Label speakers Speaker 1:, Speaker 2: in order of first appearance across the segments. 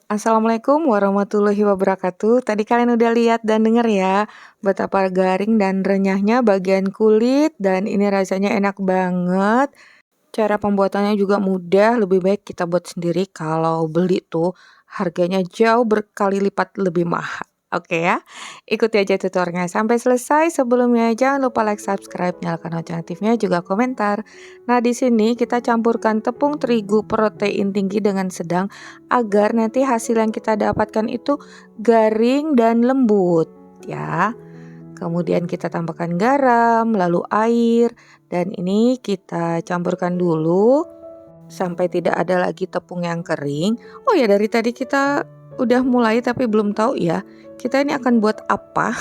Speaker 1: Assalamualaikum warahmatullahi wabarakatuh. Tadi kalian udah lihat dan denger ya betapa garing dan renyahnya bagian kulit, dan ini rasanya enak banget. Cara pembuatannya juga mudah, lebih baik kita buat sendiri. Kalau beli tuh harganya jauh berkali lipat lebih mahal. Oke ya, ikuti aja tutorialnya sampai selesai. Sebelumnya jangan lupa like, subscribe, nyalakan lonceng aktifnya, juga komentar. Nah, di sini kita campurkan tepung terigu protein tinggi dengan sedang agar nanti hasil yang kita dapatkan itu garing dan lembut ya. Kemudian kita tambahkan garam, lalu air, dan ini kita campurkan dulu sampai tidak ada lagi tepung yang kering. Oh ya, dari tadi kita udah mulai tapi belum tahu ya, kita ini akan buat apa.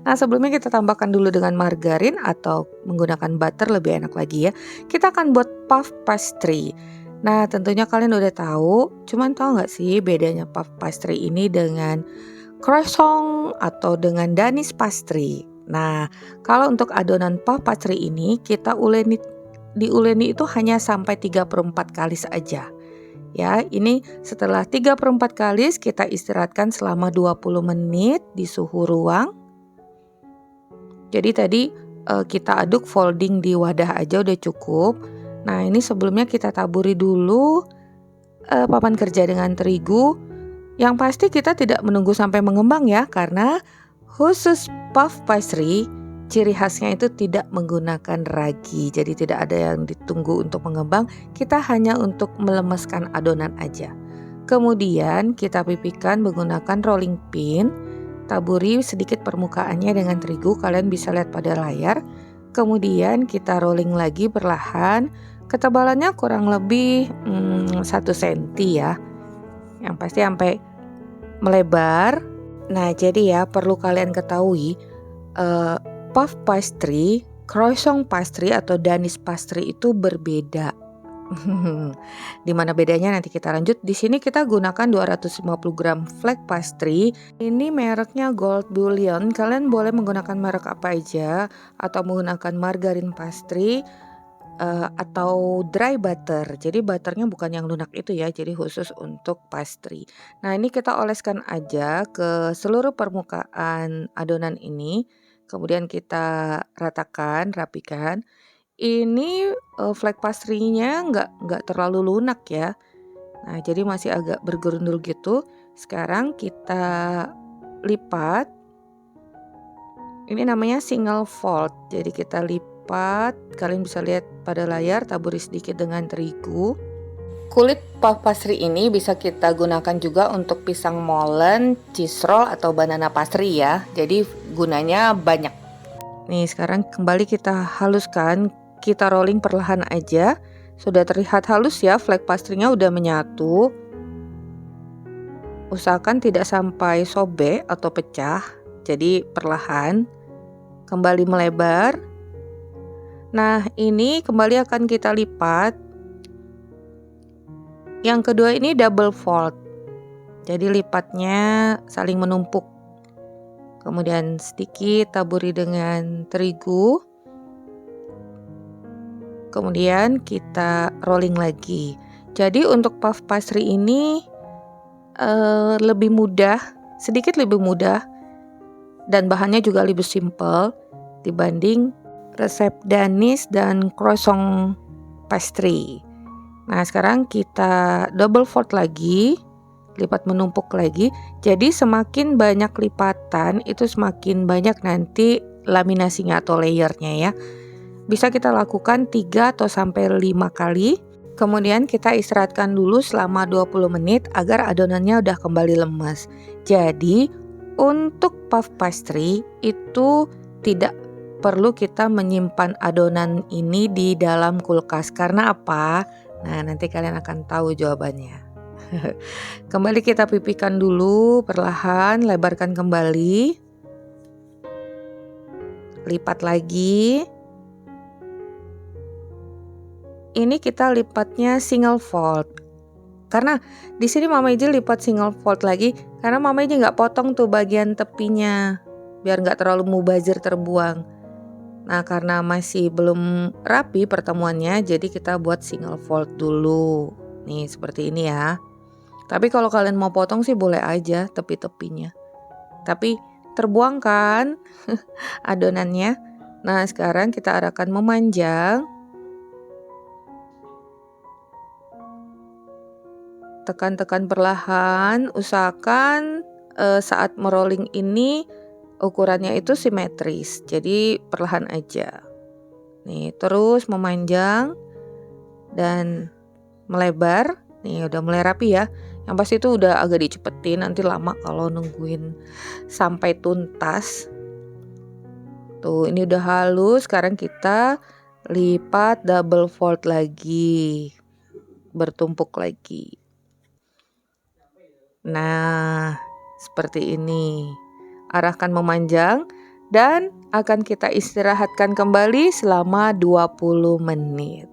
Speaker 1: Nah, sebelumnya kita tambahkan dulu dengan margarin atau menggunakan butter, lebih enak lagi ya. Kita akan buat puff pastry. Nah, tentunya kalian udah tahu, cuman tahu nggak sih bedanya puff pastry ini dengan croissant atau dengan Danish pastry. Nah, kalau untuk adonan puff pastry ini kita diuleni itu hanya sampai 3/4 kali saja. Ya, ini setelah 3/4 kali kita istirahatkan selama 20 menit di suhu ruang. Jadi tadi kita aduk folding di wadah aja udah cukup. Nah, ini sebelumnya kita taburi dulu papan kerja dengan terigu. Yang pasti kita tidak menunggu sampai mengembang ya, karena khusus puff pastry ciri khasnya itu tidak menggunakan ragi. Jadi tidak ada yang ditunggu untuk mengembang, kita hanya untuk melemeskan adonan aja. Kemudian kita pipihkan menggunakan rolling pin, taburi sedikit permukaannya dengan terigu, kalian bisa lihat pada layar. Kemudian kita rolling lagi perlahan, ketebalannya kurang lebih 1 cm ya. Yang pasti sampai melebar. Nah, jadi ya perlu kalian ketahui puff pastry, croissant pastry atau Danish pastry itu berbeda. Di mana bedanya nanti kita lanjut. Di sini kita gunakan 250 gram flake pastry. Ini mereknya Gold Bullion. Kalian boleh menggunakan merek apa aja atau menggunakan margarin pastry atau dry butter. Jadi butternya bukan yang lunak itu ya, jadi khusus untuk pastry. Nah, ini kita oleskan aja ke seluruh permukaan adonan ini. Kemudian kita ratakan, rapikan. Ini flake pastry-nya nggak terlalu lunak ya. Nah, jadi masih agak bergerundul gitu. Sekarang kita lipat. Ini namanya single fold. Jadi kita lipat, kalian bisa lihat pada layar, taburi sedikit dengan terigu. Kulit puff pastry ini bisa kita gunakan juga untuk pisang molen, cheese roll atau banana pastry ya. Jadi gunanya banyak. Nih, sekarang kembali kita haluskan, kita rolling perlahan aja. Sudah terlihat halus ya, flake pastry-nya udah menyatu. Usahakan tidak sampai sobek atau pecah. Jadi perlahan kembali melebar. Nah, ini kembali akan kita lipat. Yang kedua ini double fold. Jadi lipatnya saling menumpuk. Kemudian sedikit taburi dengan terigu. Kemudian kita rolling lagi. Jadi untuk puff pastry ini lebih mudah, sedikit lebih mudah, dan bahannya juga lebih simple dibanding resep Danish dan croissant pastry. Nah, sekarang kita double fold lagi, lipat menumpuk lagi. Jadi semakin banyak lipatan itu semakin banyak nanti laminasinya atau layernya ya. Bisa kita lakukan 3 atau sampai 5 kali. Kemudian kita istirahatkan dulu selama 20 menit agar adonannya udah kembali lemas. Jadi untuk puff pastry itu tidak perlu kita menyimpan adonan ini di dalam kulkas. Karena apa? Nah, nanti kalian akan tahu jawabannya. Kembali kita pipihkan dulu perlahan, lebarkan kembali. Lipat lagi. Ini kita lipatnya single fold. Karena di sini Mama Iji lipat single fold lagi karena Mama Iji nggak potong tuh bagian tepinya biar nggak terlalu mubazir terbuang. Nah, karena masih belum rapi pertemuannya, jadi kita buat single fold dulu. Nih, seperti ini ya. Tapi kalau kalian mau potong sih boleh aja tepi-tepinya. Tapi terbuang kan adonannya. Nah, sekarang kita arahkan memanjang. Tekan-tekan perlahan, usahakan saat merolling ini ukurannya itu simetris. Jadi perlahan aja. Nih, terus memanjang dan melebar. Nih, udah mulai rapi ya. Yang pasti itu udah agak dicepetin, nanti lama kalau nungguin sampai tuntas. Tuh, ini udah halus. Sekarang kita lipat double fold lagi. Bertumpuk lagi. Nah, seperti ini. Arahkan memanjang dan akan kita istirahatkan kembali selama 20 menit.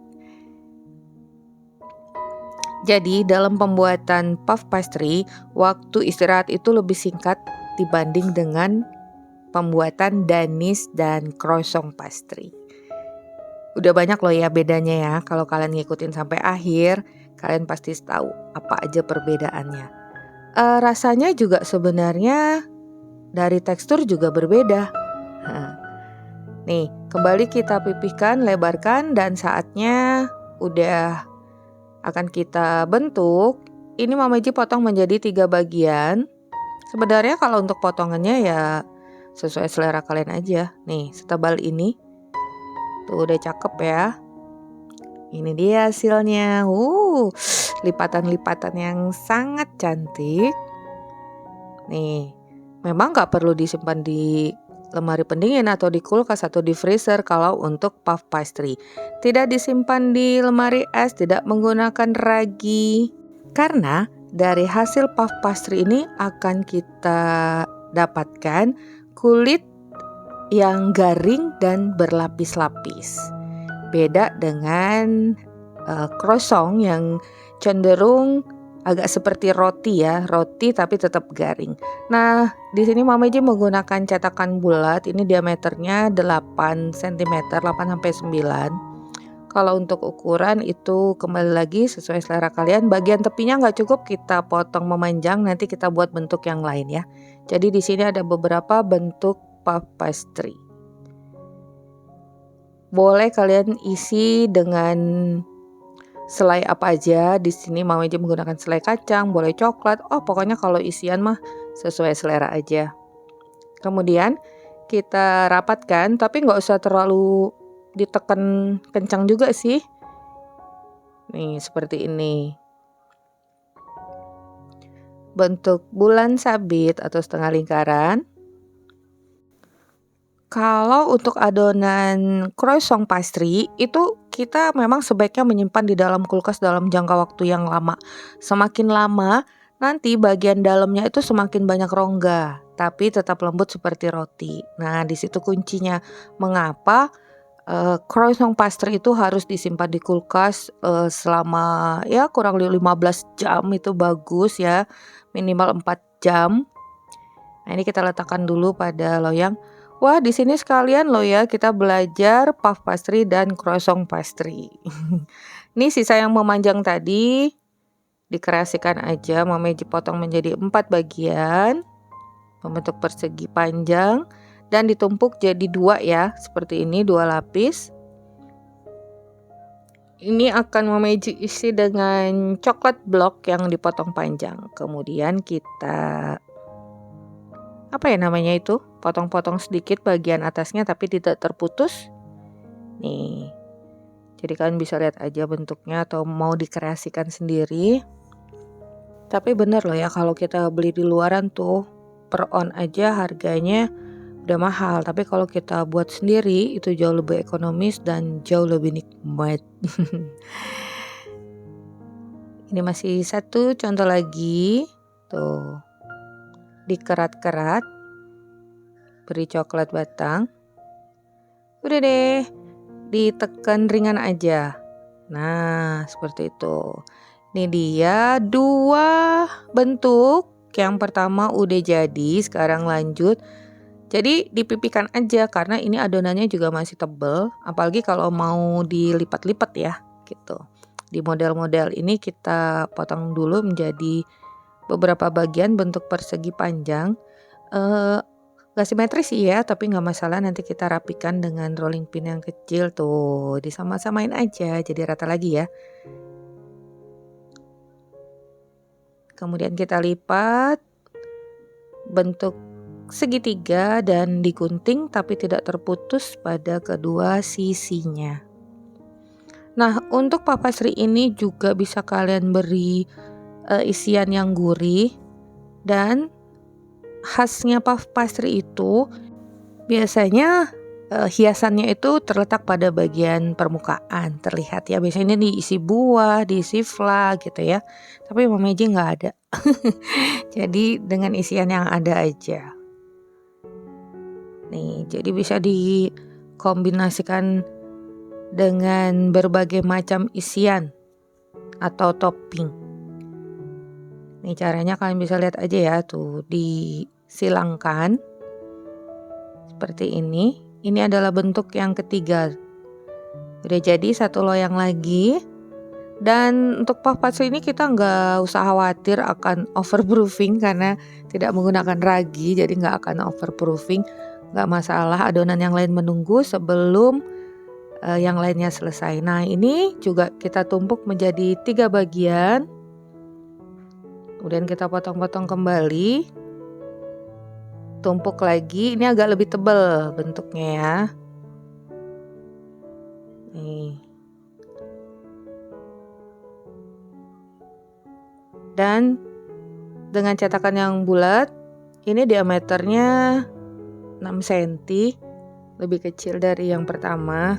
Speaker 1: Jadi dalam pembuatan puff pastry, waktu istirahat itu lebih singkat dibanding dengan pembuatan danis dan croissant pastry. Udah banyak loh ya bedanya ya. Kalau kalian ngikutin sampai akhir, kalian pasti tahu apa aja perbedaannya. Rasanya juga sebenarnya dari tekstur juga berbeda. Nih, kembali kita pipihkan, lebarkan, dan saatnya udah akan kita bentuk. Ini Mama Ji potong menjadi 3 bagian. Sebenarnya kalau untuk potongannya ya sesuai selera kalian aja. Nih, setebal ini. Tuh udah cakep ya. Ini dia hasilnya. Lipatan-lipatan yang sangat cantik. Nih, memang gak perlu disimpan di lemari pendingin atau di kulkas atau di freezer kalau untuk puff pastry. Tidak disimpan di lemari es, tidak menggunakan ragi. Karena dari hasil puff pastry ini akan kita dapatkan kulit yang garing dan berlapis-lapis. Beda dengan croissant yang cenderung agak seperti roti ya, roti tapi tetap garing. Nah, di sini Mama Ji menggunakan cetakan bulat, ini diameternya 8 cm, 8 sampai 9. Kalau untuk ukuran itu kembali lagi sesuai selera kalian. Bagian tepinya nggak cukup kita potong memanjang, nanti kita buat bentuk yang lain ya. Jadi di sini ada beberapa bentuk puff pastry. Boleh kalian isi dengan selai apa aja. Di sini Mama Ji menggunakan selai kacang, boleh coklat. Pokoknya kalau isian mah sesuai selera aja. Kemudian kita rapatkan, tapi nggak usah terlalu ditekan kencang juga sih. Nih seperti ini. Bentuk bulan sabit atau setengah lingkaran. Kalau untuk adonan croissant pastry itu kita memang sebaiknya menyimpan di dalam kulkas dalam jangka waktu yang lama. Semakin lama nanti bagian dalamnya itu semakin banyak rongga, tapi tetap lembut seperti roti. Nah, di situ kuncinya mengapa croissant pastry itu harus disimpan di kulkas selama ya kurang lebih 15 jam itu bagus ya, minimal 4 jam. Nah, ini kita letakkan dulu pada loyang. Wah, di sini sekalian loh ya kita belajar puff pastry dan croissant pastry. Ini sisa yang memanjang tadi dikreasikan aja, Mama Ji potong menjadi 4 bagian, membentuk persegi panjang dan ditumpuk jadi 2 ya, seperti ini 2 lapis. Ini akan Mama Ji isi dengan coklat block yang dipotong panjang. Kemudian kita potong-potong sedikit bagian atasnya tapi tidak terputus. Nih, jadi kalian bisa lihat aja bentuknya atau mau dikreasikan sendiri. Tapi bener loh ya, kalau kita beli di luaran tuh per on aja harganya udah mahal. Tapi kalau kita buat sendiri itu jauh lebih ekonomis dan jauh lebih nikmat. Ini masih satu contoh lagi. Tuh, dikerat-kerat, beri coklat batang. Udah deh, ditekan ringan aja. Nah, seperti itu. Ini dia 2 bentuk. Yang pertama udah jadi, sekarang lanjut Jadi dipipikan aja karena ini adonannya juga masih tebel, apalagi kalau mau dilipat-lipat ya gitu. Di model-model ini kita potong dulu menjadi beberapa bagian bentuk persegi panjang. Gak simetris sih ya, tapi nggak masalah, nanti kita rapikan dengan rolling pin yang kecil tuh, disama-samain aja jadi rata lagi ya. Kemudian kita lipat bentuk segitiga dan digunting tapi tidak terputus pada kedua sisinya. Nah, untuk puff pastry ini juga bisa kalian beri isian yang gurih, dan khasnya puff pastry itu biasanya hiasannya itu terletak pada bagian permukaan, terlihat ya, biasanya ini diisi buah, diisi fla gitu ya, tapi Mama Eji nggak ada. Jadi dengan isian yang ada aja nih, jadi bisa dikombinasikan dengan berbagai macam isian atau topping. Nih caranya kalian bisa lihat aja ya, tuh disilangkan seperti ini. Ini adalah bentuk yang ketiga. Udah jadi satu loyang lagi. Dan untuk puff pastry ini kita nggak usah khawatir akan overproofing karena tidak menggunakan ragi, jadi nggak akan overproofing, nggak masalah. Adonan yang lain menunggu sebelum yang lainnya selesai. Nah, ini juga kita tumpuk menjadi 3 bagian. Kemudian kita potong-potong kembali. Tumpuk lagi, ini agak lebih tebal bentuknya ya. Nih. Dan dengan cetakan yang bulat, ini diameternya 6 cm, lebih kecil dari yang pertama.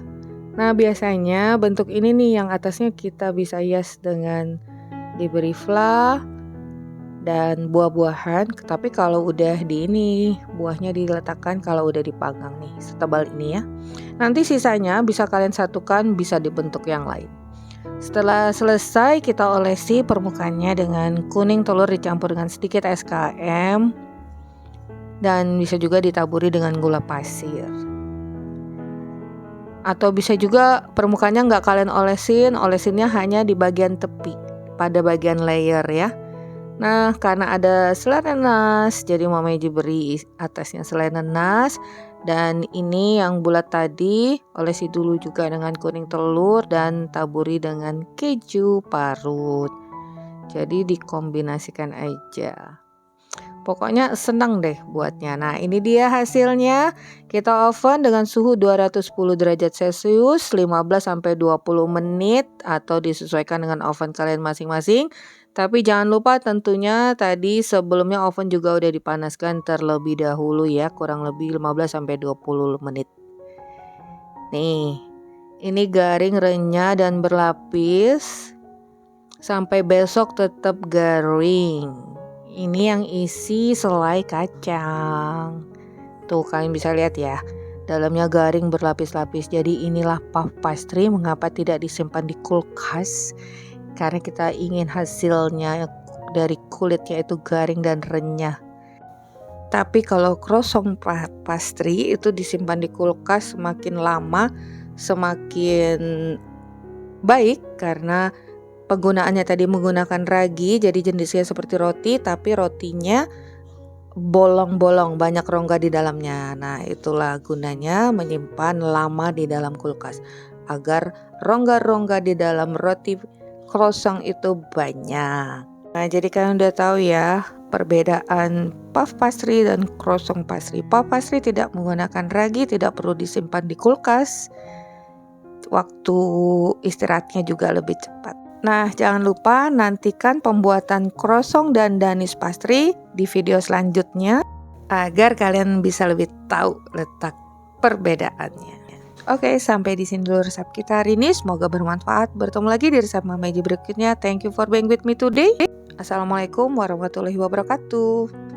Speaker 1: Nah, biasanya bentuk ini nih yang atasnya kita bisa hias dengan diberi fla dan buah-buahan, tapi kalau udah di ini buahnya diletakkan kalau udah dipanggang nih setebal ini ya. Nanti sisanya bisa kalian satukan, bisa dibentuk yang lain. Setelah selesai kita olesi permukaannya dengan kuning telur dicampur dengan sedikit SKM, dan bisa juga ditaburi dengan gula pasir. Atau bisa juga permukaannya nggak kalian olesinnya hanya di bagian tepi pada bagian layer ya. Nah, karena ada selai nanas, jadi Mama Eji beri atasnya selai nanas. Dan ini yang bulat tadi olesi dulu juga dengan kuning telur dan taburi dengan keju parut. Jadi dikombinasikan aja. Pokoknya senang deh buatnya. Nah, ini dia hasilnya. Kita oven dengan suhu 210 derajat Celcius 15-20 menit atau disesuaikan dengan oven kalian masing-masing. Tapi jangan lupa tentunya tadi sebelumnya oven juga udah dipanaskan terlebih dahulu ya, kurang lebih 15-20 menit. Nih, ini garing, renyah dan berlapis. Sampai besok tetap garing. Ini yang isi selai kacang. Tuh kalian bisa lihat ya, dalamnya garing berlapis-lapis. Jadi inilah puff pastry. Mengapa tidak disimpan di kulkas? Karena kita ingin hasilnya dari kulitnya itu garing dan renyah. Tapi kalau croissant pastry itu disimpan di kulkas, semakin lama semakin baik karena penggunaannya tadi menggunakan ragi, jadi jenisnya seperti roti tapi rotinya bolong-bolong, banyak rongga di dalamnya. Nah, itulah gunanya menyimpan lama di dalam kulkas agar rongga-rongga di dalam roti croissant itu banyak. Nah, jadi kalian udah tahu ya perbedaan puff pastry dan croissant pastry. Puff pastry tidak menggunakan ragi, tidak perlu disimpan di kulkas. Waktu istirahatnya juga lebih cepat. Nah, jangan lupa nantikan pembuatan croissant dan danis pastry di video selanjutnya agar kalian bisa lebih tahu letak perbedaannya. Oke, sampai di sini dulu resep kita hari ini. Semoga bermanfaat. Bertemu lagi di resep Mama Eji berikutnya. Thank you for being with me today. Assalamualaikum warahmatullahi wabarakatuh.